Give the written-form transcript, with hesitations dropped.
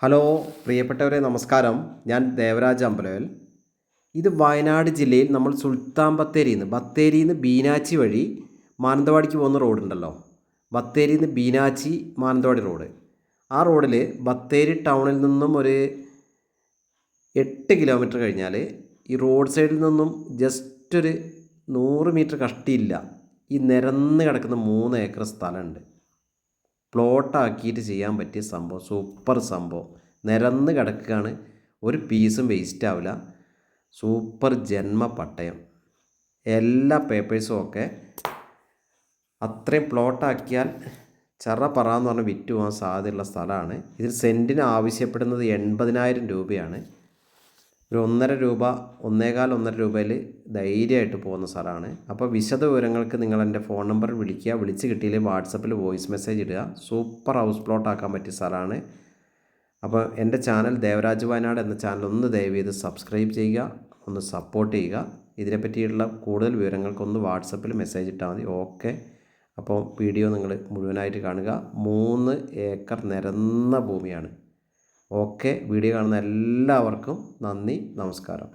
Hello പ്രിയപ്പെട്ടവരെ നമസ്കാരം. ഞാൻ ദേവരാജ് അമ്പലവൽ. ഇത് വയനാട് ജില്ലയിൽ നമ്മൾ സുൽത്താൻ ബത്തേരിയിൽ നിന്ന് ബീനാച്ചി വഴി മാനന്തവാടിക്ക് പോകുന്ന റോഡുണ്ടല്ലോ, ബത്തേരിയിൽ നിന്ന് ബീനാച്ചി മാനന്തവാടി റോഡ്. ആ റോഡിൽ ബത്തേരി ടൗണിൽ നിന്നും ഒരു 8 കിലോമീറ്റർ കഴിഞ്ഞാൽ ഈ റോഡ് സൈഡിൽ നിന്നും ജസ്റ്റ് ഒരു 100 മീറ്റർ കഷ്ടിയില്ല, ഈ നിരന്ന് കിടക്കുന്ന 3 ഏക്കർ സ്ഥലമുണ്ട്. പ്ലോട്ടാക്കിയിട്ട് ചെയ്യാൻ പറ്റിയ സംഭവം, സൂപ്പർ സംഭവം. നിരന്ന് കിടക്കുകയാണ്, ഒരു പീസും വേസ്റ്റ് ആവില്ല. സൂപ്പർ ജന്മ പട്ടയം, എല്ലാ പേപ്പേഴ്സും ഒക്കെ. അത്രയും പ്ലോട്ടാക്കിയാൽ പറന്ന് പറഞ്ഞ് വിറ്റ് പോകാൻ സാധ്യതയുള്ള സ്ഥലമാണ്. ഇതിൽ സെൻറ്റിന് ആവശ്യപ്പെടുന്നത് 80,000 രൂപയാണ്. ഒരു 1.5 രൂപ, 1.25 രൂപയിൽ ധൈര്യമായിട്ട് പോകുന്ന സ്ഥലമാണ്. അപ്പോൾ വിശദ വിവരങ്ങൾക്ക് നിങ്ങൾ എൻ്റെ ഫോൺ നമ്പർ വിളിക്കുക. വിളിച്ച് കിട്ടിയില്ലെങ്കിൽ വാട്സപ്പിൽ വോയിസ് മെസ്സേജ് ഇടുക. സൂപ്പർ ഹൗസ് പ്ലോട്ട് ആക്കാൻ പറ്റിയ സ്ഥലമാണ്. അപ്പോൾ എൻ്റെ ചാനൽ ദേവരാജ് വയനാട് എന്ന ചാനൽ ഒന്ന് ദയവ് ചെയ്ത് സബ്സ്ക്രൈബ് ചെയ്യുക, ഒന്ന് സപ്പോർട്ട് ചെയ്യുക. ഇതിനെപ്പറ്റിയുള്ള കൂടുതൽ വിവരങ്ങൾക്കൊന്ന് വാട്സപ്പിൽ മെസ്സേജ് ഇട്ടാൽ മതി. ഓക്കെ. അപ്പോൾ വീഡിയോ നിങ്ങൾ മുഴുവനായിട്ട് കാണുക. 3 ഏക്കർ നിരന്ന ഭൂമിയാണ്. ഓക്കെ. വീഡിയോ കാണുന്ന എല്ലാവർക്കും നന്ദി, നമസ്കാരം.